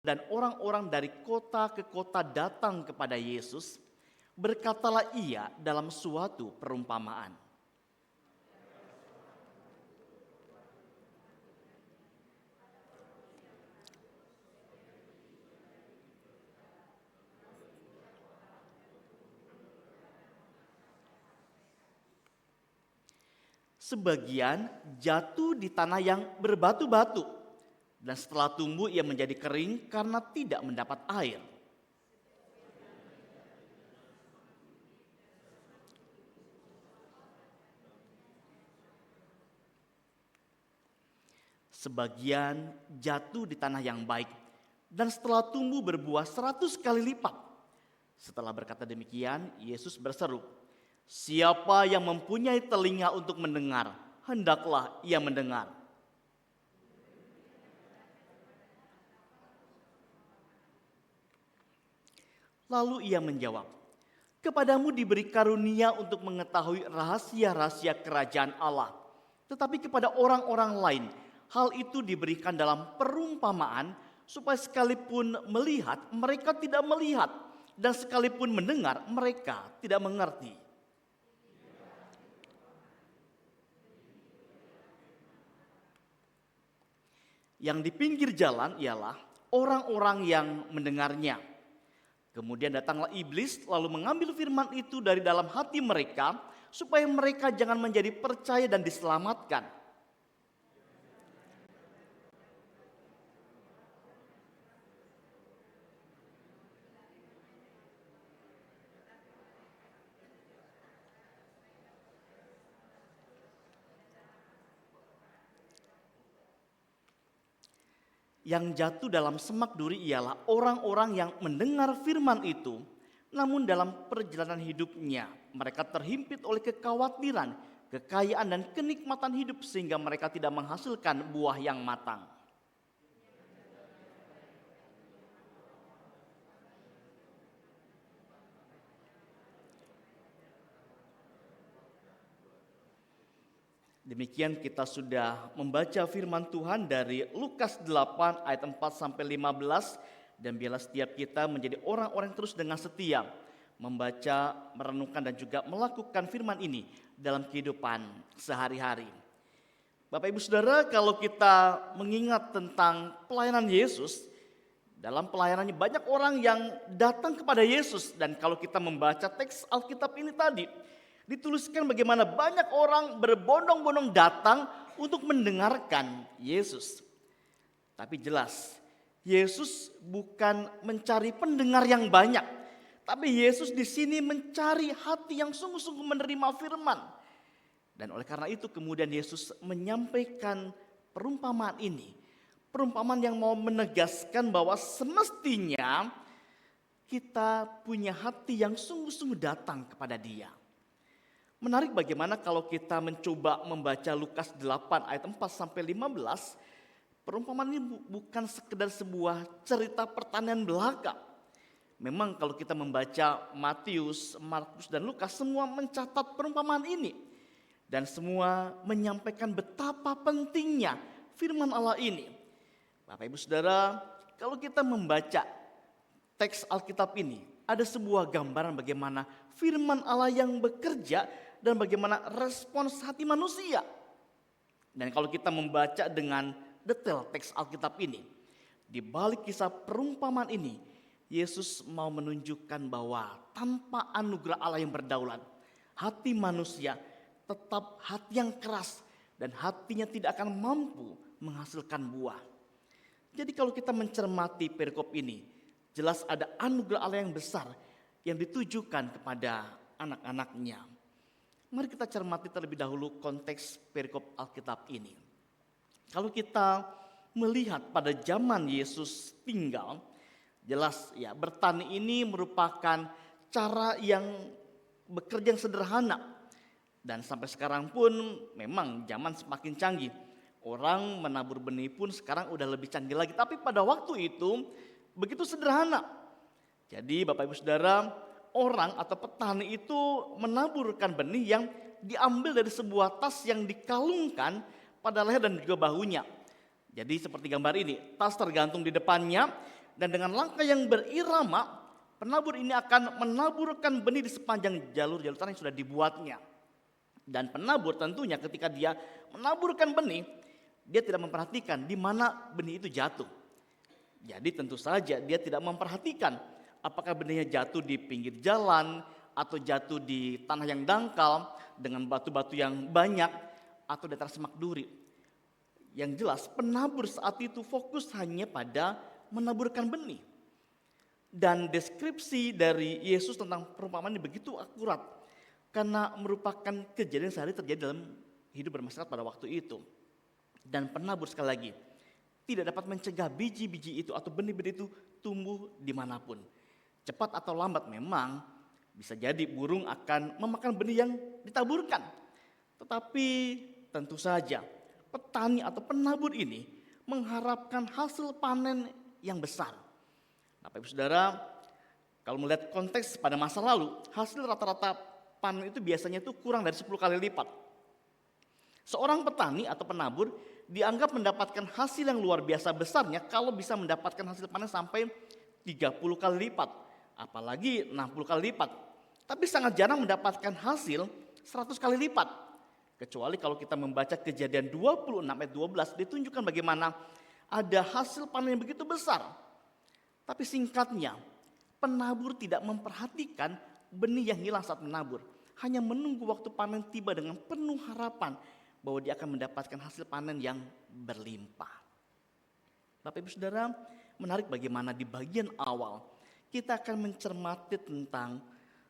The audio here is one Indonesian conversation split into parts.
Dan orang-orang dari kota ke kota datang kepada Yesus, berkatalah ia dalam suatu perumpamaan. Sebagian jatuh di tanah yang berbatu-batu, dan setelah tumbuh ia menjadi kering karena tidak mendapat air. Sebagian jatuh di tanah yang baik, dan setelah tumbuh berbuah 100 kali lipat. Setelah berkata demikian, Yesus berseru, "Siapa yang mempunyai telinga untuk mendengar, hendaklah ia mendengar." Lalu ia menjawab, "Kepadamu diberi karunia untuk mengetahui rahasia-rahasia kerajaan Allah. Tetapi kepada orang-orang lain, hal itu diberikan dalam perumpamaan, supaya sekalipun melihat, mereka tidak melihat. Dan sekalipun mendengar, mereka tidak mengerti." Yang di pinggir jalan ialah orang-orang yang mendengarnya. Kemudian datanglah iblis lalu mengambil firman itu dari dalam hati mereka, supaya mereka jangan menjadi percaya dan diselamatkan. Yang jatuh dalam semak duri ialah orang-orang yang mendengar firman itu, namun dalam perjalanan hidupnya mereka terhimpit oleh kekhawatiran, kekayaan dan kenikmatan hidup sehingga mereka tidak menghasilkan buah yang matang. Demikian kita sudah membaca firman Tuhan dari Lukas 8 ayat 4 sampai 15, dan biarlah setiap kita menjadi orang-orang yang terus dengan setia membaca, merenungkan dan juga melakukan firman ini dalam kehidupan sehari-hari. Bapak Ibu Saudara, kalau kita mengingat tentang pelayanan Yesus, dalam pelayanannya banyak orang yang datang kepada Yesus, dan kalau kita membaca teks Alkitab ini tadi, dituliskan bagaimana banyak orang berbondong-bondong datang untuk mendengarkan Yesus. Tapi jelas, Yesus bukan mencari pendengar yang banyak, tapi Yesus di sini mencari hati yang sungguh-sungguh menerima firman. Dan oleh karena itu kemudian Yesus menyampaikan perumpamaan ini. Perumpamaan yang mau menegaskan bahwa semestinya kita punya hati yang sungguh-sungguh datang kepada Dia. Menarik bagaimana kalau kita mencoba membaca Lukas 8 ayat 4 sampai 15, perumpamaan ini bukan sekedar sebuah cerita pertanian belaka. Memang kalau kita membaca Matius, Markus dan Lukas, semua mencatat perumpamaan ini. Dan semua menyampaikan betapa pentingnya firman Allah ini. Bapak Ibu Saudara, kalau kita membaca teks Alkitab ini, ada sebuah gambaran bagaimana firman Allah yang bekerja dan bagaimana respons hati manusia. Dan kalau kita membaca dengan detail teks Alkitab ini, di balik kisah perumpamaan ini, Yesus mau menunjukkan bahwa tanpa anugerah Allah yang berdaulat, hati manusia tetap hati yang keras dan hatinya tidak akan mampu menghasilkan buah. Jadi kalau kita mencermati perikop ini, jelas ada anugerah Allah yang besar yang ditujukan kepada anak-anaknya. Mari kita cermati terlebih dahulu konteks perikop Alkitab ini. Kalau kita melihat pada zaman Yesus tinggal, jelas ya bertani ini merupakan cara yang bekerja yang sederhana. Dan sampai sekarang pun memang zaman semakin canggih. Orang menabur benih pun sekarang udah lebih canggih lagi. Tapi pada waktu itu begitu sederhana. Jadi Bapak Ibu Saudara, orang atau petani itu menaburkan benih yang diambil dari sebuah tas yang dikalungkan pada leher dan juga bahunya. Jadi seperti gambar ini, tas tergantung di depannya Dan dengan langkah yang berirama, penabur ini akan menaburkan benih di sepanjang jalur-jalur tanah yang sudah dibuatnya. Dan penabur tentunya ketika dia menaburkan benih, dia tidak memperhatikan di mana benih itu jatuh. Jadi tentu saja dia tidak memperhatikan apakah benihnya jatuh di pinggir jalan atau jatuh di tanah yang dangkal dengan batu-batu yang banyak atau di atas semak duri. Yang jelas penabur saat itu fokus hanya pada menaburkan benih. Dan deskripsi dari Yesus tentang perumpamaan ini begitu akurat. Karena merupakan kejadian sehari terjadi dalam hidup bermasyarakat pada waktu itu. Dan penabur sekali lagi tidak dapat mencegah biji-biji itu atau benih-benih itu tumbuh dimanapun. Cepat atau lambat memang bisa jadi burung akan memakan benih yang ditaburkan. Tetapi tentu saja petani atau penabur ini mengharapkan hasil panen yang besar. Bapak Ibu Saudara, kalau melihat konteks pada masa lalu, hasil rata-rata panen itu biasanya itu kurang dari 10 kali lipat. Seorang petani atau penabur dianggap mendapatkan hasil yang luar biasa besarnya kalau bisa mendapatkan hasil panen sampai 30 kali lipat, apalagi 60 kali lipat. Tapi sangat jarang mendapatkan hasil 100 kali lipat. Kecuali kalau kita membaca Kejadian 26 ayat 12 ditunjukkan bagaimana ada hasil panen yang begitu besar. Tapi singkatnya, penabur tidak memperhatikan benih yang hilang saat menabur. Hanya menunggu waktu panen tiba dengan penuh harapan bahwa dia akan mendapatkan hasil panen yang berlimpah. Bapak Ibu Saudara, menarik bagaimana di bagian awal kita akan mencermati tentang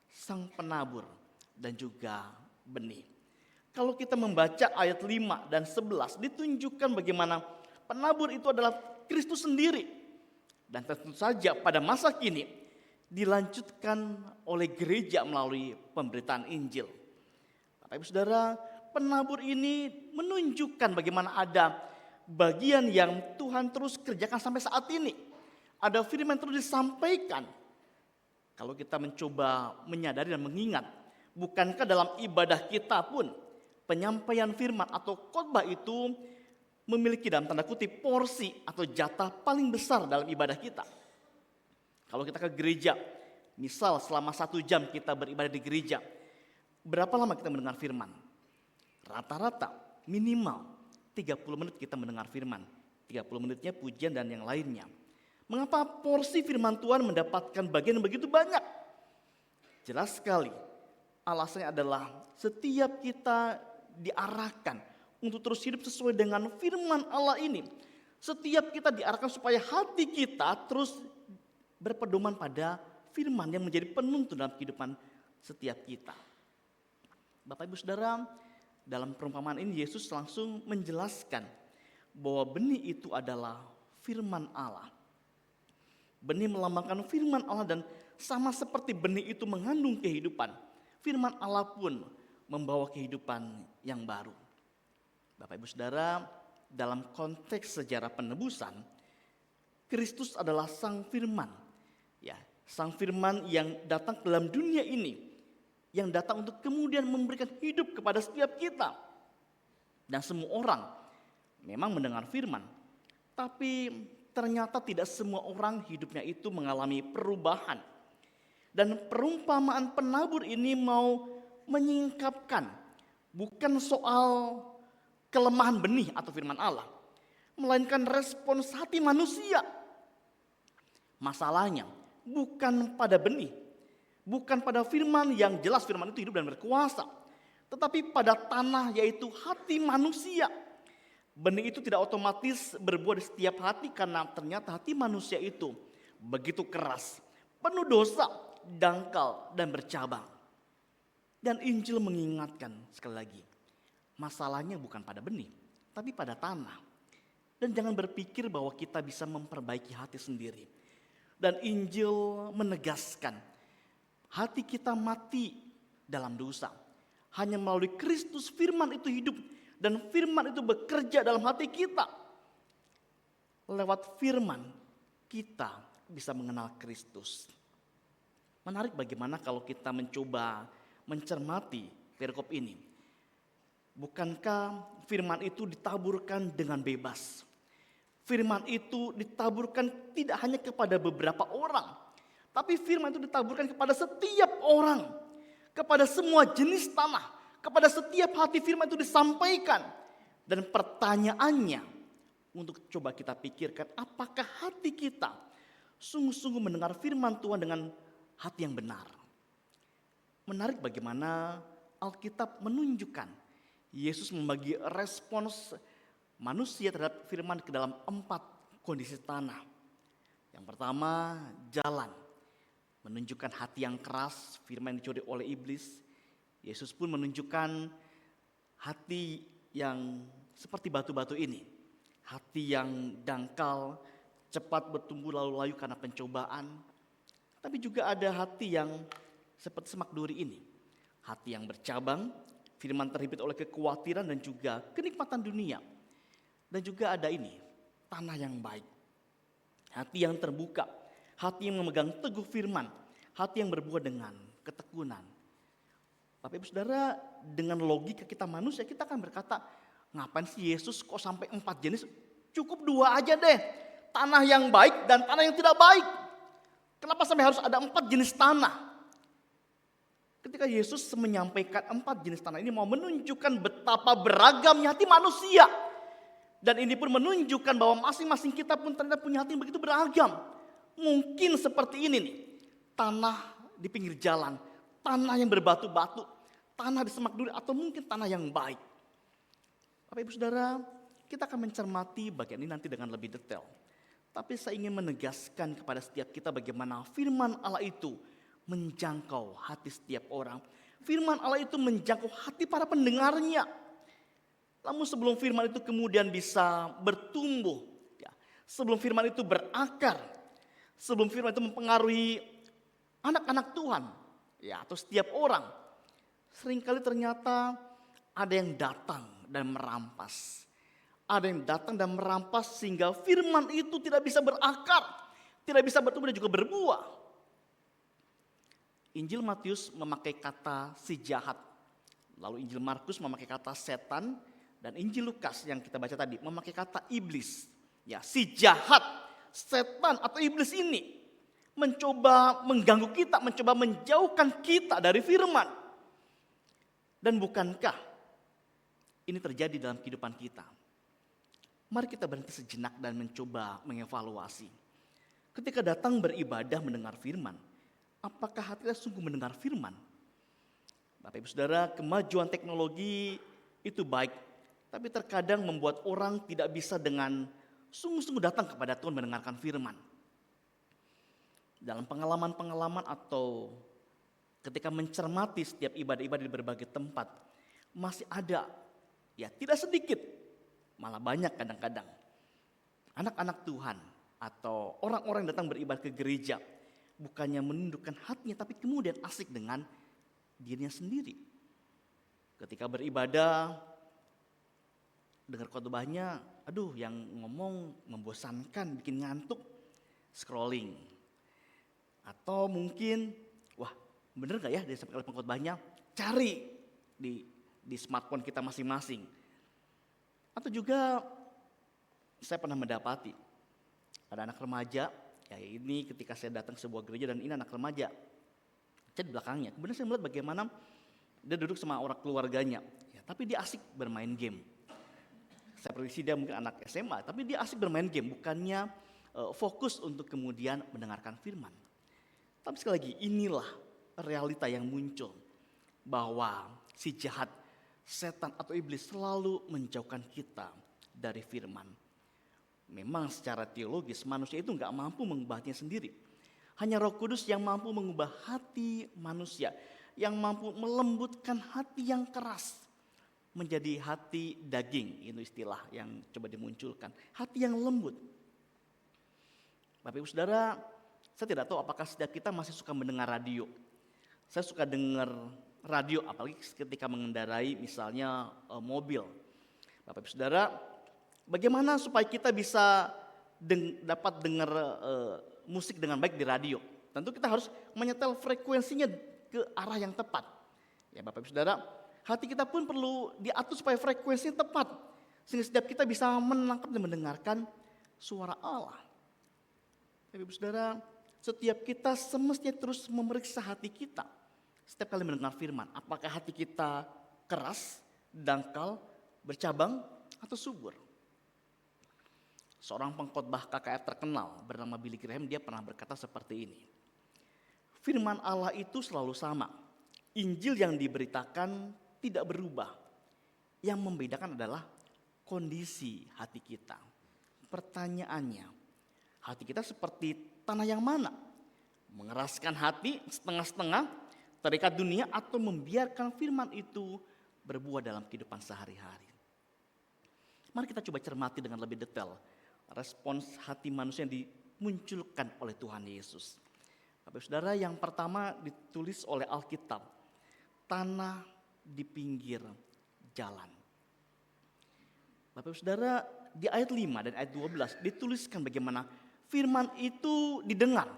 sang penabur dan juga benih. Kalau kita membaca ayat 5 dan 11 ditunjukkan bagaimana penabur itu adalah Kristus sendiri. Dan tentu saja pada masa kini dilanjutkan oleh gereja melalui pemberitaan Injil. Bapak Ibu Saudara, penabur ini menunjukkan bagaimana ada bagian yang Tuhan terus kerjakan sampai saat ini. Ada firman terus disampaikan. Kalau kita mencoba menyadari dan mengingat, bukankah dalam ibadah kita pun penyampaian firman atau khotbah itu memiliki dalam tanda kutip porsi atau jatah paling besar dalam ibadah kita. Kalau kita ke gereja, misal selama 1 jam kita beribadah di gereja, berapa lama kita mendengar firman? Rata-rata minimal 30 menit kita mendengar firman. 30 menitnya pujian dan yang lainnya. Mengapa porsi firman Tuhan mendapatkan bagian yang begitu banyak? Jelas sekali, alasannya adalah setiap kita diarahkan untuk terus hidup sesuai dengan firman Allah ini. Setiap kita diarahkan supaya hati kita terus berpedoman pada firman yang menjadi penuntun dalam kehidupan setiap kita. Bapak Ibu Saudara, dalam perumpamaan ini Yesus langsung menjelaskan bahwa benih itu adalah firman Allah. Benih melambangkan firman Allah dan sama seperti benih itu mengandung kehidupan, firman Allah pun membawa kehidupan yang baru. Bapak Ibu Saudara, dalam konteks sejarah penebusan, Kristus adalah sang firman. Ya, sang firman yang datang ke dalam dunia ini, yang datang untuk kemudian memberikan hidup kepada setiap kita. Dan semua orang memang mendengar firman, tapi ternyata tidak semua orang hidupnya itu mengalami perubahan. Dan perumpamaan penabur ini mau menyingkapkan bukan soal kelemahan benih atau firman Allah, melainkan respons hati manusia. Masalahnya bukan pada benih, bukan pada firman yang jelas firman itu hidup dan berkuasa, tetapi pada tanah yaitu hati manusia. Benih itu tidak otomatis berbuah di setiap hati karena ternyata hati manusia itu begitu keras, penuh dosa, dangkal dan bercabang. Dan Injil mengingatkan sekali lagi, masalahnya bukan pada benih, tapi pada tanah. Dan jangan berpikir bahwa kita bisa memperbaiki hati sendiri. Dan Injil menegaskan, hati kita mati dalam dosa. Hanya melalui Kristus firman itu hidup dan firman itu bekerja dalam hati kita. Lewat firman kita bisa mengenal Kristus. Menarik bagaimana kalau kita mencoba mencermati perikop ini. Bukankah firman itu ditaburkan dengan bebas? Firman itu ditaburkan tidak hanya kepada beberapa orang, tapi firman itu ditaburkan kepada setiap orang, kepada semua jenis tanah, kepada setiap hati firman itu disampaikan. Dan pertanyaannya untuk coba kita pikirkan, apakah hati kita sungguh-sungguh mendengar firman Tuhan dengan hati yang benar? Menarik bagaimana Alkitab menunjukkan Yesus membagi respons manusia terhadap firman ke dalam 4 kondisi tanah. Yang pertama, jalan. Menunjukkan hati yang keras, firman yang dicuri oleh iblis. Yesus pun menunjukkan hati yang seperti batu-batu ini. Hati yang dangkal, cepat bertumbuh lalu layu karena pencobaan. Tapi juga ada hati yang seperti semak duri ini. Hati yang bercabang, firman terhimpit oleh kekhawatiran dan juga kenikmatan dunia. Dan juga ada ini, tanah yang baik. Hati yang terbuka, hati yang memegang teguh firman, hati yang berbuah dengan ketekunan. Bapak Ibu Saudara, dengan logika kita manusia, kita akan berkata, ngapain sih Yesus kok sampai 4 jenis? Cukup 2 aja deh, tanah yang baik dan tanah yang tidak baik. Kenapa sampai harus ada 4 jenis tanah? Ketika Yesus menyampaikan 4 jenis tanah ini mau menunjukkan betapa beragamnya hati manusia. Dan ini pun menunjukkan bahwa masing-masing kita pun ternyata punya hati yang begitu beragam. Mungkin seperti ini nih, tanah di pinggir jalan, tanah yang berbatu-batu, tanah di semak duri, atau mungkin tanah yang baik. Bapak Ibu Saudara, kita akan mencermati bagian ini nanti dengan lebih detail. Tapi saya ingin menegaskan kepada setiap kita bagaimana firman Allah itu menjangkau hati setiap orang. Firman Allah itu menjangkau hati para pendengarnya. Namun sebelum firman itu kemudian bisa bertumbuh, ya, sebelum firman itu berakar, sebelum firman itu mempengaruhi anak-anak Tuhan, ya, atau setiap orang, seringkali ternyata ada yang datang dan merampas. Ada yang datang dan merampas sehingga firman itu tidak bisa berakar, tidak bisa bertumbuh dan juga berbuah. Injil Matius memakai kata si jahat, lalu Injil Markus memakai kata setan, dan Injil Lukas yang kita baca tadi memakai kata iblis. Ya, si jahat, setan atau iblis ini mencoba mengganggu kita, mencoba menjauhkan kita dari firman. Dan bukankah ini terjadi dalam kehidupan kita? Mari kita berhenti sejenak dan mencoba mengevaluasi. Ketika datang beribadah mendengar firman, apakah hati kita sungguh mendengar firman? Bapak Ibu Saudara, kemajuan teknologi itu baik. Tapi terkadang membuat orang tidak bisa dengan sungguh-sungguh datang kepada Tuhan mendengarkan firman. Dalam pengalaman-pengalaman atau ketika mencermati setiap ibadah-ibadah di berbagai tempat, masih ada, ya tidak sedikit, malah banyak kadang-kadang, anak-anak Tuhan atau orang-orang yang datang beribadah ke gereja, bukannya menundukkan hatinya, tapi kemudian asik dengan dirinya sendiri. Ketika beribadah, dengar khotbahnya, aduh yang ngomong membosankan, bikin ngantuk, scrolling. Atau mungkin, wah bener gak ya dari sampai kali pengkhotbahnya, cari di smartphone kita masing-masing. Atau juga saya pernah mendapati, ada anak remaja, ya ini ketika saya datang ke sebuah gereja dan ini anak remaja, saya di belakangnya. Kemudian saya melihat bagaimana dia duduk sama orang keluarganya, ya, tapi dia asik bermain game. Saya prediksi dia mungkin anak SMA, tapi dia asik bermain game, bukannya fokus untuk kemudian mendengarkan firman. Tapi sekali lagi, inilah realita yang muncul, bahwa si jahat, setan atau iblis selalu menjauhkan kita dari firman. Memang secara teologis manusia itu gak mampu mengubahnya sendiri. Hanya Roh Kudus yang mampu mengubah hati manusia, yang mampu melembutkan hati yang keras menjadi hati daging, itu istilah yang coba dimunculkan. Hati yang lembut. Bapak Ibu Saudara, saya tidak tahu apakah setiap kita masih suka mendengar radio. Saya suka dengar radio, apalagi ketika mengendarai misalnya mobil. Bapak Ibu Saudara, bagaimana supaya kita bisa dapat dengar musik dengan baik di radio? Tentu kita harus menyetel frekuensinya ke arah yang tepat. Ya Bapak Ibu Saudara, hati kita pun perlu diatur supaya frekuensinya tepat. Sehingga setiap kita bisa menangkap dan mendengarkan suara Allah. Ibu saudara, setiap kita semestinya terus memeriksa hati kita. Setiap kali mendengar firman, apakah hati kita keras, dangkal, bercabang, atau subur? Seorang pengkhotbah KKR terkenal bernama Billy Graham, dia pernah berkata seperti ini. Firman Allah itu selalu sama. Injil yang diberitakan tidak berubah. Yang membedakan adalah kondisi hati kita. Pertanyaannya, hati kita seperti tanah yang mana? Mengeraskan hati setengah-setengah, terikat dunia, atau membiarkan firman itu berbuah dalam kehidupan sehari-hari. Mari kita coba cermati dengan lebih detail respons hati manusia yang dimunculkan oleh Tuhan Yesus. Bapak saudara, yang pertama ditulis oleh Alkitab, tanah di pinggir jalan. Bapak saudara, di ayat 5 dan ayat 12 dituliskan bagaimana firman itu didengar.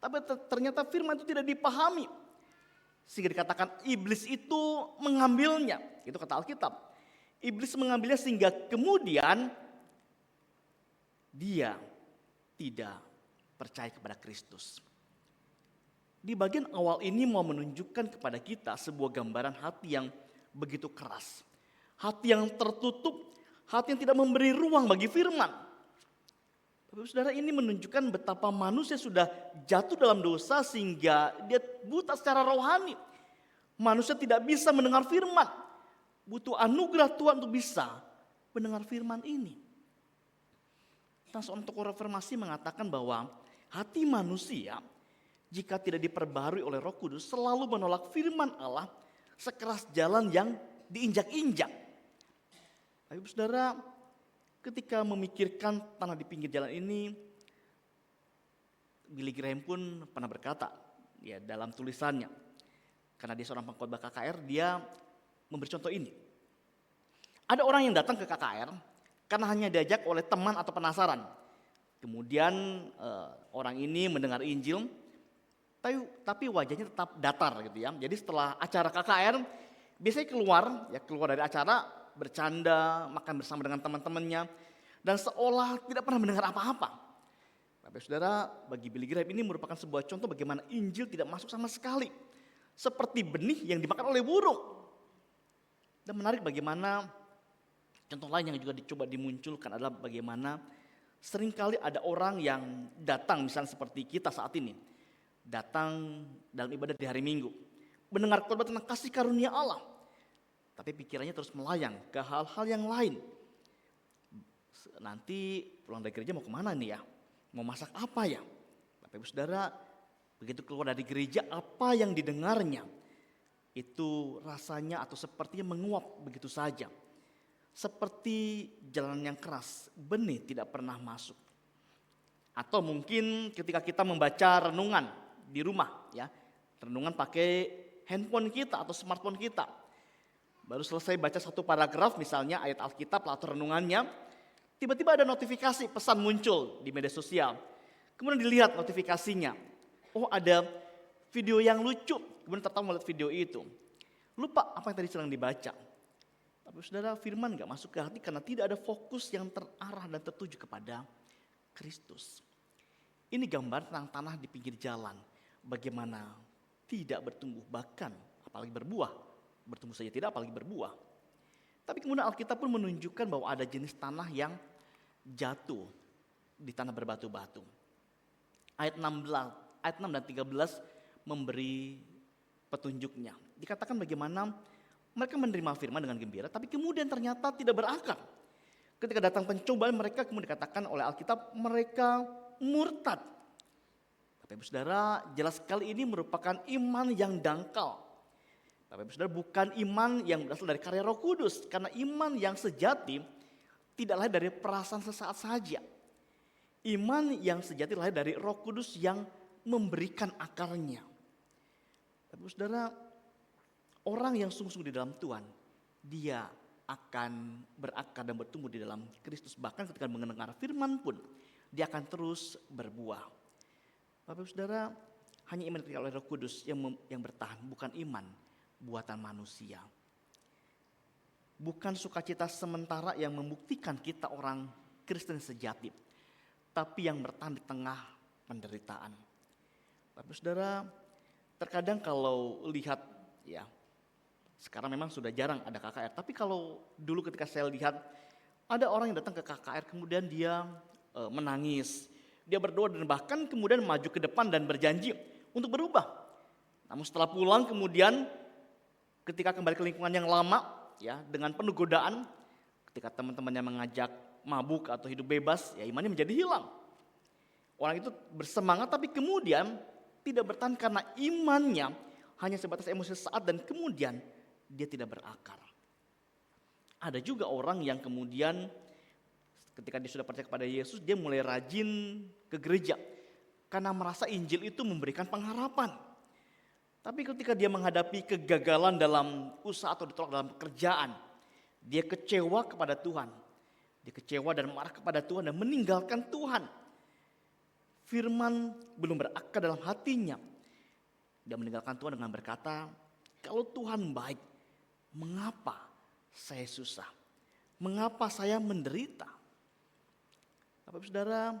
Tapi ternyata firman itu tidak dipahami. Sehingga dikatakan iblis itu mengambilnya. Itu kata Alkitab. Iblis mengambilnya sehingga kemudian dia tidak percaya kepada Kristus. Di bagian awal ini mau menunjukkan kepada kita sebuah gambaran hati yang begitu keras. Hati yang tertutup, hati yang tidak memberi ruang bagi firman. Bapak saudara, ini menunjukkan betapa manusia sudah jatuh dalam dosa sehingga dia buta secara rohani. Manusia tidak bisa mendengar firman. Butuh anugerah Tuhan untuk bisa mendengar firman ini. Nah, seorang tokoh reformasi mengatakan bahwa hati manusia jika tidak diperbaharui oleh Roh Kudus selalu menolak firman Allah sekeras jalan yang diinjak-injak. Ibu saudara, ketika memikirkan tanah di pinggir jalan ini, Billy Graham pun pernah berkata ya dalam tulisannya, karena dia seorang pengkhotbah KKR, dia memberi contoh ini. Ada orang yang datang ke KKR karena hanya diajak oleh teman atau penasaran. Kemudian orang ini mendengar Injil, tapi wajahnya tetap datar gitu ya. Jadi setelah acara KKR, biasanya keluar dari acara, bercanda, makan bersama dengan teman-temannya, dan seolah tidak pernah mendengar apa-apa. Bapak saudara, bagi Billy Graham ini merupakan sebuah contoh bagaimana Injil tidak masuk sama sekali. Seperti benih yang dimakan oleh burung. Dan menarik bagaimana contoh lain yang juga dicoba dimunculkan adalah bagaimana seringkali ada orang yang datang misalnya seperti kita saat ini. Datang dalam ibadah di hari Minggu. Mendengar khotbah tentang kasih karunia Allah. Tapi pikirannya terus melayang ke hal-hal yang lain. Nanti pulang dari gereja mau kemana nih ya? Mau masak apa ya? Bapak Ibu Saudara, begitu keluar dari gereja apa yang didengarnya? Itu rasanya atau sepertinya menguap begitu saja. Seperti jalan yang keras, benih tidak pernah masuk. Atau mungkin ketika kita membaca renungan di rumah ya. Renungan pakai handphone kita atau smartphone kita. Baru selesai baca satu paragraf misalnya ayat Alkitab atau renungannya, tiba-tiba ada notifikasi pesan muncul di media sosial. Kemudian dilihat notifikasinya. Oh, ada video yang lucu. Kemudian tertawa melihat video itu. Lupa apa yang tadi sedang dibaca. Tapi saudara, firman gak masuk ke hati karena tidak ada fokus yang terarah dan tertuju kepada Kristus. Ini gambar tentang tanah di pinggir jalan. Bagaimana tidak bertumbuh bahkan apalagi berbuah. Bertumbuh saja tidak apalagi berbuah. Tapi kemudian Alkitab pun menunjukkan bahwa ada jenis tanah yang jatuh di tanah berbatu-batu. Ayat 6 dan 13 memberi petunjuknya. Dikatakan bagaimana mereka menerima firman dengan gembira tapi kemudian ternyata tidak berakar. Ketika datang pencobaan mereka kemudian dikatakan oleh Alkitab mereka murtad. Bapak Ibu Saudara, jelas sekali ini merupakan iman yang dangkal. Bapak Ibu Saudara, bukan iman yang berasal dari karya Roh Kudus. Karena iman yang sejati tidak lahir dari perasaan sesaat saja. Iman yang sejati lahir dari Roh Kudus yang memberikan akarnya. Bapak Ibu Saudara, orang yang sungguh-sungguh di dalam Tuhan, dia akan berakar dan bertumbuh di dalam Kristus. Bahkan ketika mendengar firman pun, dia akan terus berbuah. Bapak Ibu Saudara, hanya iman yang oleh Roh Kudus yang bertahan, bukan iman buatan manusia. Bukan sukacita sementara yang membuktikan kita orang Kristen sejati. tapi yang bertahan di tengah penderitaan. Bapak Saudara, terkadang kalau lihat ya, sekarang memang sudah jarang ada KKR, tapi kalau dulu ketika saya lihat ada orang yang datang ke KKR kemudian dia menangis, dia berdoa dan bahkan kemudian maju ke depan dan berjanji untuk berubah. Namun setelah pulang kemudian ketika kembali ke lingkungan yang lama ya dengan penuh godaan, ketika teman-temannya mengajak mabuk atau hidup bebas, ya imannya menjadi hilang. Orang itu bersemangat tapi kemudian tidak bertahan karena imannya hanya sebatas emosi sesaat dan kemudian dia tidak berakar. Ada juga orang yang kemudian ketika dia sudah percaya kepada Yesus, dia mulai rajin ke gereja karena merasa Injil itu memberikan pengharapan. Tapi ketika dia menghadapi kegagalan dalam usaha atau ditolak dalam pekerjaan, dia kecewa kepada Tuhan. Dia kecewa dan marah kepada Tuhan dan meninggalkan Tuhan. Firman belum berakar dalam hatinya. Dia meninggalkan Tuhan dengan berkata, kalau Tuhan baik, mengapa saya susah? Mengapa saya menderita? Bapak Saudara,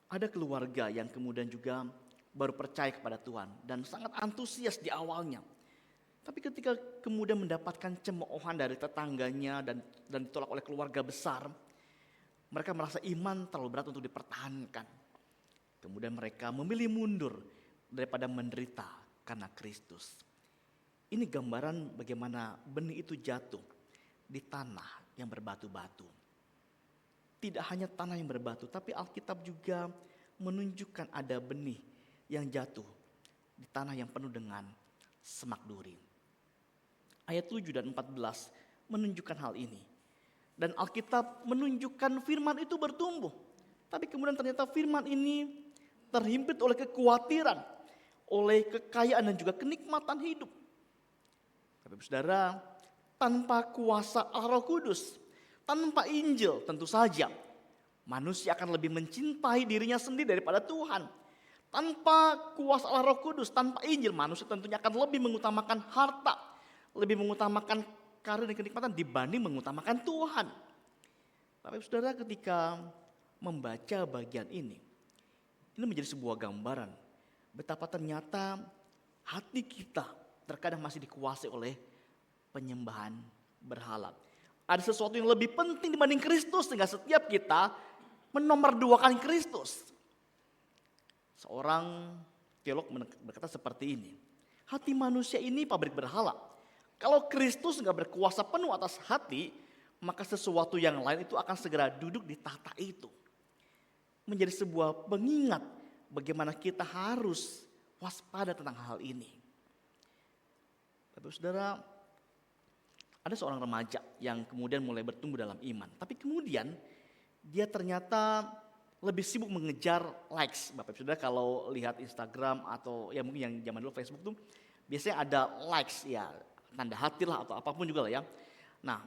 ada keluarga yang kemudian juga baru percaya kepada Tuhan dan sangat antusias di awalnya. Tapi ketika kemudian mendapatkan cemoohan dari tetangganya dan ditolak oleh keluarga besar, mereka merasa iman terlalu berat untuk dipertahankan. Kemudian mereka memilih mundur daripada menderita karena Kristus. Ini gambaran bagaimana benih itu jatuh di tanah yang berbatu-batu. Tidak hanya tanah yang berbatu, tapi Alkitab juga menunjukkan ada benih yang jatuh di tanah yang penuh dengan semak duri. Ayat 7 dan 14 menunjukkan hal ini. Dan Alkitab menunjukkan firman itu bertumbuh. Tapi kemudian ternyata firman ini terhimpit oleh kekhawatiran, oleh kekayaan dan juga kenikmatan hidup. Bapak Saudara, tanpa kuasa Roh Kudus, tanpa Injil tentu saja manusia akan lebih mencintai dirinya sendiri daripada Tuhan. Tanpa kuasa Roh Kudus, tanpa Injil, manusia tentunya akan lebih mengutamakan harta, lebih mengutamakan karir dan kenikmatan dibanding mengutamakan Tuhan. Bapak Saudara, ketika membaca bagian ini menjadi sebuah gambaran betapa ternyata hati kita terkadang masih dikuasai oleh penyembahan berhala. Ada sesuatu yang lebih penting dibanding Kristus sehingga setiap kita menomorduakan Kristus. Seorang teolog berkata seperti ini, hati manusia ini pabrik berhala. Kalau Kristus nggak berkuasa penuh atas hati, maka sesuatu yang lain itu akan segera duduk di tahta itu. Menjadi sebuah pengingat bagaimana kita harus waspada tentang hal ini. Bapak Saudara, ada seorang remaja yang kemudian mulai bertumbuh dalam iman. Tapi kemudian dia ternyata lebih sibuk mengejar likes. Bapak Saudara kalau lihat Instagram atau ya mungkin yang zaman dulu Facebook tuh biasanya ada likes ya, tanda hati lah atau apapun juga lah ya. Nah,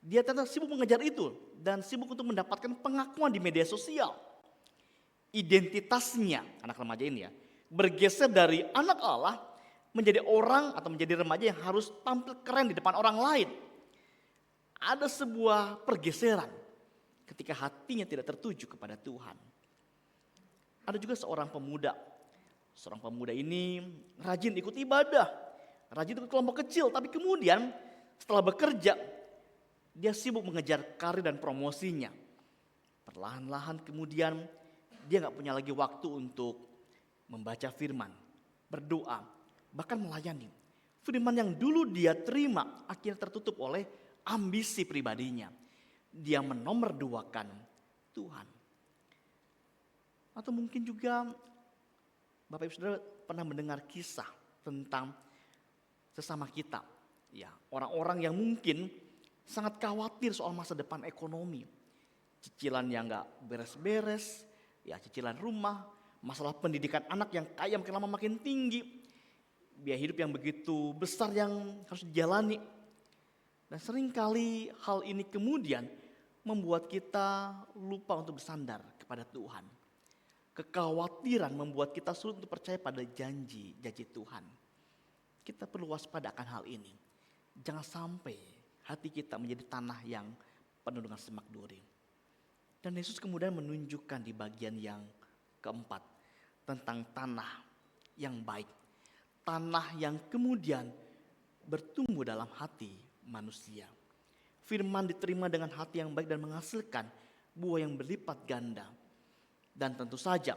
dia ternyata sibuk mengejar itu dan sibuk untuk mendapatkan pengakuan di media sosial. Identitasnya anak remaja ini ya bergeser dari anak Allah menjadi orang atau menjadi remaja yang harus tampil keren di depan orang lain. Ada sebuah pergeseran ketika hatinya tidak tertuju kepada Tuhan. Ada juga seorang pemuda. Seorang pemuda ini rajin ikut ibadah, rajin ikut kelompok kecil, tapi kemudian setelah bekerja, dia sibuk mengejar karir dan promosinya. Perlahan-lahan kemudian dia gak punya lagi waktu untuk membaca firman, berdoa, bahkan melayani. Firman yang dulu dia terima akhirnya tertutup oleh ambisi pribadinya. Dia menomorduakan Tuhan. Atau mungkin juga Bapak Ibu Saudara pernah mendengar kisah tentang sesama kita. Ya, orang-orang yang mungkin sangat khawatir soal masa depan ekonomi. Cicilan yang gak beres-beres, ya cicilan rumah, masalah pendidikan anak yang kaya makin lama makin tinggi. Biaya hidup yang begitu besar yang harus dijalani. Dan seringkali hal ini kemudian membuat kita lupa untuk bersandar kepada Tuhan. Kekhawatiran membuat kita sulit untuk percaya pada janji Tuhan. Kita perlu waspada akan hal ini. Jangan sampai hati kita menjadi tanah yang penuh dengan semak duri. Dan Yesus kemudian menunjukkan di bagian yang keempat tentang tanah yang baik. Tanah yang kemudian bertumbuh dalam hati manusia. Firman diterima dengan hati yang baik dan menghasilkan buah yang berlipat ganda. Dan tentu saja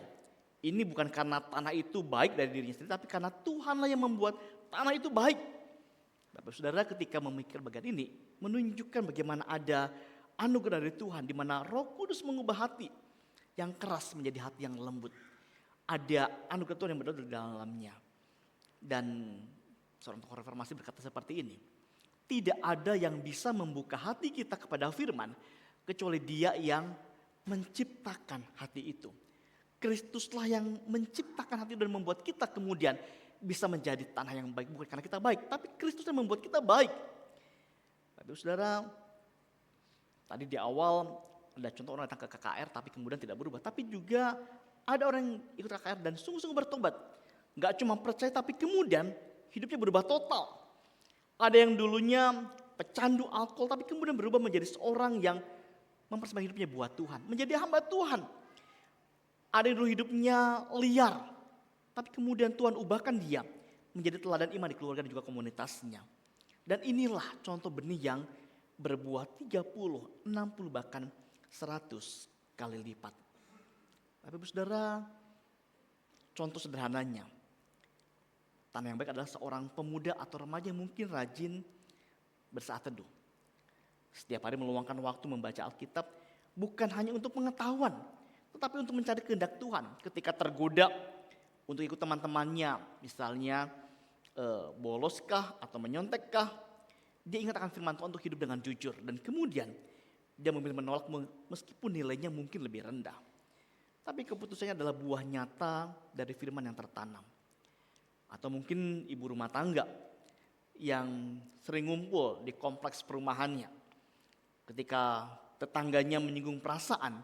ini bukan karena tanah itu baik dari dirinya sendiri, tapi karena Tuhanlah yang membuat tanah itu baik. Bapak Saudara, ketika memikir bagian ini menunjukkan bagaimana ada anugerah dari Tuhan di mana Roh Kudus mengubah hati yang keras menjadi hati yang lembut. Ada anugerah Tuhan yang berada di dalamnya. Dan seorang tokoh reformasi berkata seperti ini, tidak ada yang bisa membuka hati kita kepada firman kecuali Dia yang menciptakan hati itu. Kristuslah yang menciptakan hati dan membuat kita kemudian bisa menjadi tanah yang baik. Bukan karena kita baik, tapi Kristus yang membuat kita baik. Tapi saudara, tadi di awal ada contoh orang datang ke KKR tapi kemudian tidak berubah. Tapi juga ada orang yang ikut KKR dan sungguh-sungguh bertobat. Gak cuma percaya tapi kemudian hidupnya berubah total. Ada yang dulunya pecandu alkohol tapi kemudian berubah menjadi seorang yang mempersembahkan hidupnya buat Tuhan. Menjadi hamba Tuhan. Ada yang dulu hidupnya liar. Tapi kemudian Tuhan ubahkan dia menjadi teladan iman di keluarga dan juga komunitasnya. Dan inilah contoh benih yang berbuah 30, 60 bahkan 100 kali lipat. Tapi saudara, contoh sederhananya. Tanah yang baik adalah seorang pemuda atau remaja yang mungkin rajin bersaat teduh. Setiap hari meluangkan waktu membaca Alkitab bukan hanya untuk pengetahuan, tetapi untuk mencari kehendak Tuhan. Ketika tergoda untuk ikut teman-temannya, misalnya boloskah atau menyontekkah, dia ingat akan firman Tuhan untuk hidup dengan jujur. Dan kemudian dia memilih menolak meskipun nilainya mungkin lebih rendah. Tapi keputusannya adalah buah nyata dari firman yang tertanam. Atau mungkin ibu rumah tangga yang sering ngumpul di kompleks perumahannya. Ketika tetangganya menyinggung perasaan,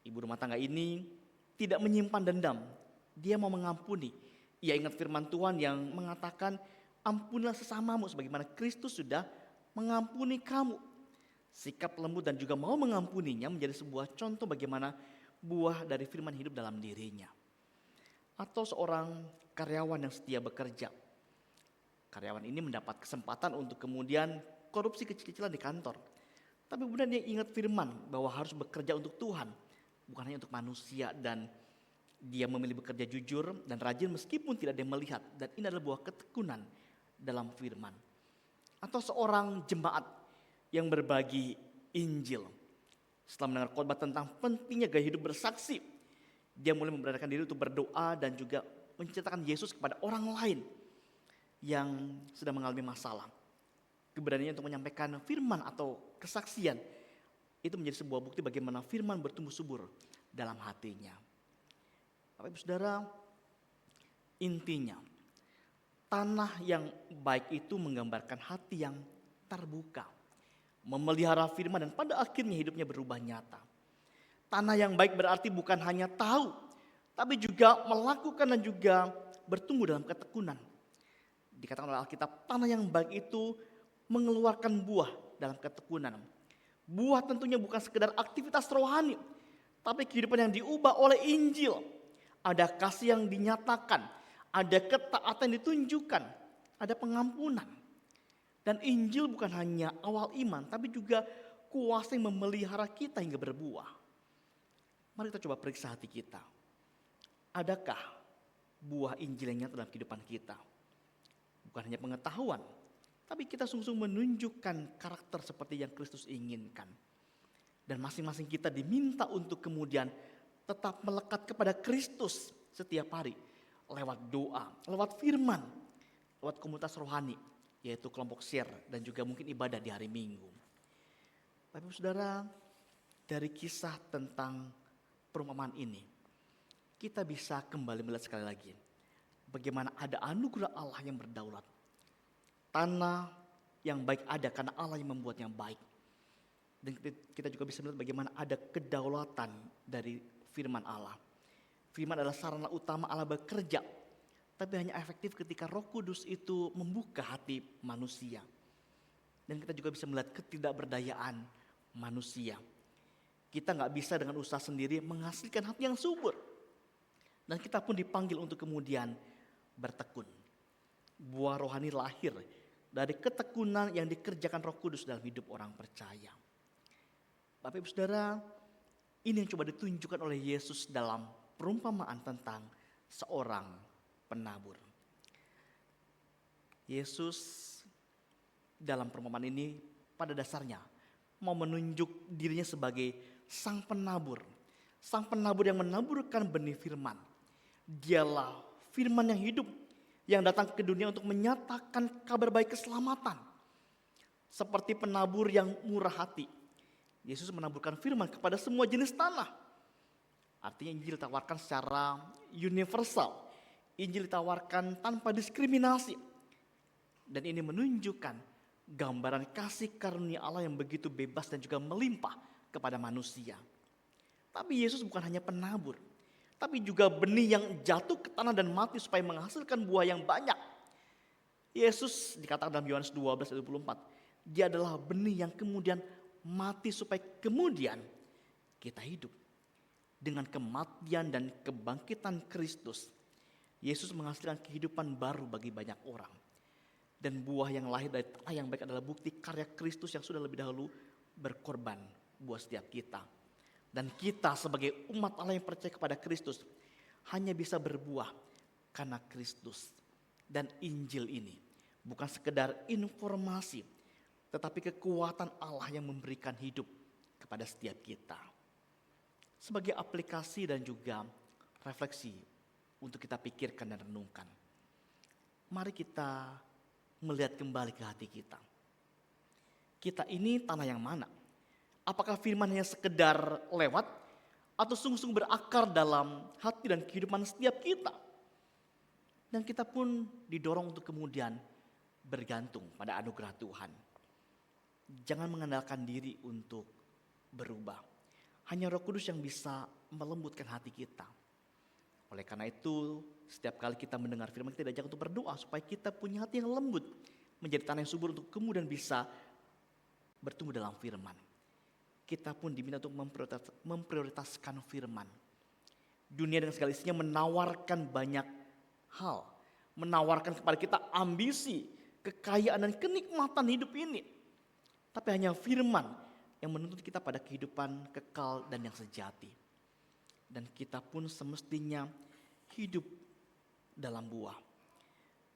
ibu rumah tangga ini tidak menyimpan dendam. Dia mau mengampuni. Ia ingat firman Tuhan yang mengatakan, ampunilah sesamamu sebagaimana Kristus sudah mengampuni kamu. Sikap lembut dan juga mau mengampuninya menjadi sebuah contoh bagaimana buah dari firman hidup dalam dirinya. Atau seorang karyawan yang setia bekerja. Karyawan ini mendapat kesempatan untuk kemudian korupsi kecil-kecilan di kantor. Tapi kemudian dia ingat firman bahwa harus bekerja untuk Tuhan, bukan hanya untuk manusia. Dan dia memilih bekerja jujur dan rajin meskipun tidak ada yang melihat. Dan ini adalah buah ketekunan dalam firman. Atau seorang jemaat yang berbagi Injil. Setelah mendengar khotbah tentang pentingnya gaya hidup bersaksi, dia mulai memberanikan diri untuk berdoa dan juga menceritakan Yesus kepada orang lain yang sedang mengalami masalah. Keberanian untuk menyampaikan firman atau kesaksian itu menjadi sebuah bukti bagaimana firman bertumbuh subur dalam hatinya. Bapak Ibu Saudara, intinya tanah yang baik itu menggambarkan hati yang terbuka, memelihara firman dan pada akhirnya hidupnya berubah nyata. Tanah yang baik berarti bukan hanya tahu, tapi juga melakukan dan juga bertumbuh dalam ketekunan. Dikatakan oleh Alkitab, tanah yang baik itu mengeluarkan buah dalam ketekunan. Buah tentunya bukan sekedar aktivitas rohani, tapi kehidupan yang diubah oleh Injil. Ada kasih yang dinyatakan, ada ketaatan yang ditunjukkan, ada pengampunan. Dan Injil bukan hanya awal iman, tapi juga kuasa yang memelihara kita hingga berbuah. Mari kita coba periksa hati kita. Adakah buah Injil yang nyata dalam kehidupan kita? Bukan hanya pengetahuan, tapi kita sungguh-sungguh menunjukkan karakter seperti yang Kristus inginkan. Dan masing-masing kita diminta untuk kemudian tetap melekat kepada Kristus setiap hari. Lewat doa, lewat firman, lewat komunitas rohani, yaitu kelompok share dan juga mungkin ibadah di hari Minggu. Bapak Ibu Saudara, dari kisah tentang perumpamaan ini, kita bisa kembali melihat sekali lagi bagaimana ada anugerah Allah yang berdaulat. Tanah yang baik ada karena Allah yang membuat yang baik. Dan kita juga bisa melihat bagaimana ada kedaulatan dari firman Allah. Firman adalah sarana utama Allah bekerja, tapi hanya efektif ketika Roh Kudus itu membuka hati manusia. Dan kita juga bisa melihat ketidakberdayaan manusia Kita nggak bisa dengan usaha sendiri menghasilkan hati yang subur. Dan kita pun dipanggil untuk kemudian bertekun. Buah rohani lahir dari ketekunan yang dikerjakan Roh Kudus dalam hidup orang percaya. Bapak Ibu Saudara, ini yang coba ditunjukkan oleh Yesus dalam perumpamaan tentang seorang penabur. Yesus dalam perumpamaan ini pada dasarnya mau menunjuk dirinya sebagai sang penabur. Sang penabur yang menaburkan benih firman. Dialah firman yang hidup, yang datang ke dunia untuk menyatakan kabar baik keselamatan. Seperti penabur yang murah hati, Yesus menaburkan firman kepada semua jenis tanah. Artinya Injil ditawarkan secara universal. Injil ditawarkan tanpa diskriminasi. Dan ini menunjukkan gambaran kasih karunia Allah yang begitu bebas dan juga melimpah kepada manusia. Tapi Yesus bukan hanya penabur, tapi juga benih yang jatuh ke tanah dan mati supaya menghasilkan buah yang banyak. Yesus dikatakan dalam Yohanes 12 ayat 24, dia adalah benih yang kemudian mati supaya kemudian kita hidup. Dengan kematian dan kebangkitan Kristus, Yesus menghasilkan kehidupan baru bagi banyak orang. Dan buah yang lahir dari tanah yang baik adalah bukti karya Kristus yang sudah lebih dahulu berkorban buat setiap kita. Dan kita sebagai umat Allah yang percaya kepada Kristus hanya bisa berbuah karena Kristus. Dan Injil ini bukan sekedar informasi, tetapi kekuatan Allah yang memberikan hidup kepada setiap kita. Sebagai aplikasi dan juga refleksi untuk kita pikirkan dan renungkan. Mari kita melihat kembali ke hati kita. Kita ini tanah yang mana? Apakah firman hanya sekedar lewat atau sungguh-sungguh berakar dalam hati dan kehidupan setiap kita? Dan kita pun didorong untuk kemudian bergantung pada anugerah Tuhan. Jangan mengandalkan diri untuk berubah. Hanya Roh Kudus yang bisa melembutkan hati kita. Oleh karena itu, setiap kali kita mendengar firman, kita diajak untuk berdoa supaya kita punya hati yang lembut, menjadi tanah yang subur untuk kemudian bisa bertumbuh dalam firman. Kita pun diminta untuk memprioritaskan firman. Dunia dengan segala isinya menawarkan banyak hal, menawarkan kepada kita ambisi, kekayaan dan kenikmatan hidup ini. Tapi hanya firman yang menuntut kita pada kehidupan kekal dan yang sejati. Dan kita pun semestinya hidup dalam buah.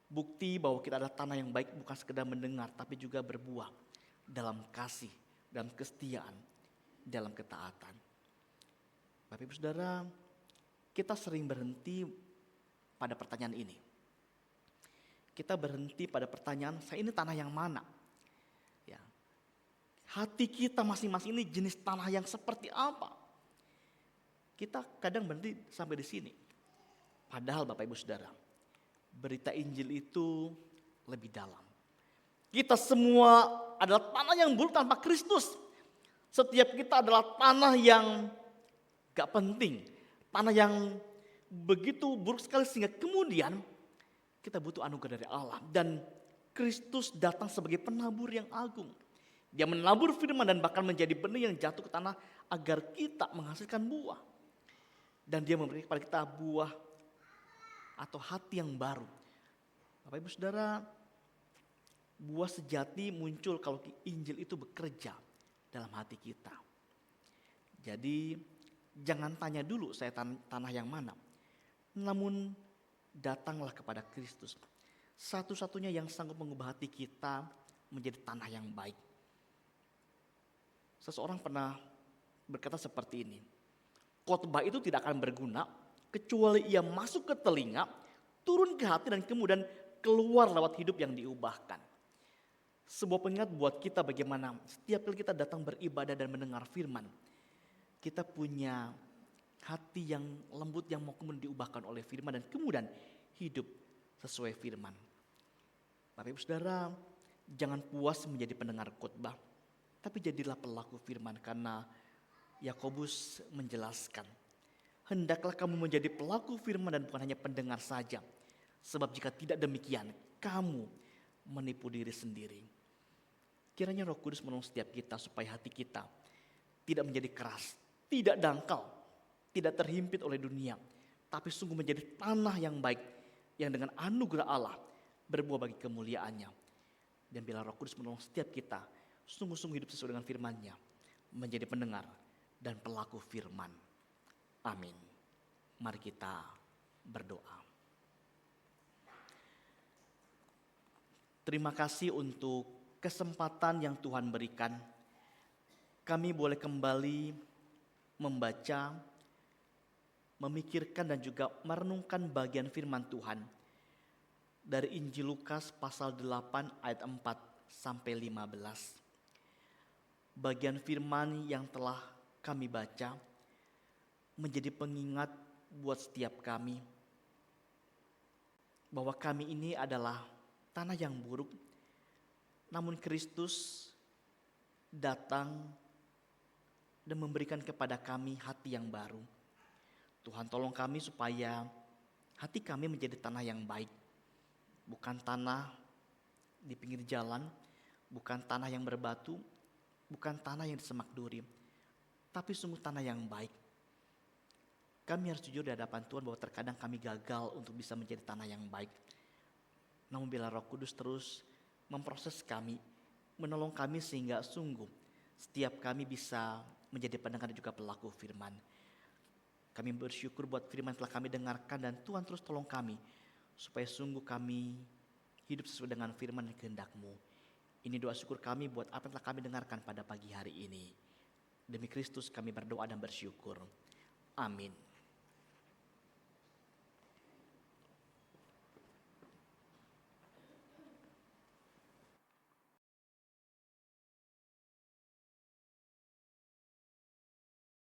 Bukti bahwa kita adalah tanah yang baik bukan sekedar mendengar, tapi juga berbuah dalam kasih, dalam kesetiaan, dalam ketaatan. Bapak Ibu Saudara, kita sering berhenti pada pertanyaan ini. Kita berhenti pada pertanyaan, saya ini tanah yang mana? Ya. Hati kita masing-masing ini jenis tanah yang seperti apa? Kita kadang berhenti sampai di sini. Padahal Bapak Ibu Saudara, berita Injil itu lebih dalam. Kita semua adalah tanah yang buruk tanpa Kristus. Setiap kita adalah tanah yang gak penting. Tanah yang begitu buruk sekali sehingga kemudian kita butuh anugerah dari Allah. Dan Kristus datang sebagai penabur yang agung. Dia menabur firman dan bahkan menjadi benih yang jatuh ke tanah agar kita menghasilkan buah. Dan dia memberi kepada kita buah atau hati yang baru. Bapak Ibu Saudara, buah sejati muncul kalau Injil itu bekerja dalam hati kita. Jadi jangan tanya dulu saya tanah yang mana. Namun datanglah kepada Kristus. Satu-satunya yang sanggup mengubah hati kita menjadi tanah yang baik. Seseorang pernah berkata seperti ini. Khotbah itu tidak akan berguna kecuali ia masuk ke telinga, turun ke hati dan kemudian keluar lewat hidup yang diubahkan. Sebuah pengingat buat kita bagaimana setiap kali kita datang beribadah dan mendengar firman, kita punya hati yang lembut yang mau kemudian diubahkan oleh firman dan kemudian hidup sesuai firman. Bapak Ibu Saudara, jangan puas menjadi pendengar khotbah, tapi jadilah pelaku firman karena Yakobus menjelaskan, hendaklah kamu menjadi pelaku firman dan bukan hanya pendengar saja. Sebab jika tidak demikian, kamu menipu diri sendiri. Kiranya Roh Kudus menolong setiap kita supaya hati kita tidak menjadi keras, tidak dangkal, tidak terhimpit oleh dunia, tapi sungguh menjadi tanah yang baik, yang dengan anugerah Allah berbuah bagi kemuliaannya. Dan bila Roh Kudus menolong setiap kita, sungguh-sungguh hidup sesuai dengan firman-Nya, menjadi pendengar dan pelaku firman. Amin. Mari kita berdoa. Terima kasih untuk kesempatan yang Tuhan berikan. Kami boleh kembali membaca, memikirkan dan juga merenungkan bagian firman Tuhan dari Injil Lukas pasal 8 ayat 4 sampai 15. Bagian firman yang telah kami baca menjadi pengingat buat setiap kami bahwa kami ini adalah tanah yang buruk, namun Kristus datang dan memberikan kepada kami hati yang baru. Tuhan tolong kami supaya hati kami menjadi tanah yang baik, bukan tanah di pinggir jalan, bukan tanah yang berbatu, bukan tanah yang disemak duri, tapi sungguh tanah yang baik. Kami harus jujur di hadapan Tuhan bahwa terkadang kami gagal untuk bisa menjadi tanah yang baik. Namun bila Roh Kudus terus memproses kami, menolong kami sehingga sungguh setiap kami bisa menjadi pendengar dan juga pelaku firman. Kami bersyukur buat firman yang telah kami dengarkan dan Tuhan terus tolong kami supaya sungguh kami hidup sesuai dengan firman dan kehendak-Mu. Ini doa syukur kami buat apa yang telah kami dengarkan pada pagi hari ini. Demi Kristus kami berdoa dan bersyukur. Amin.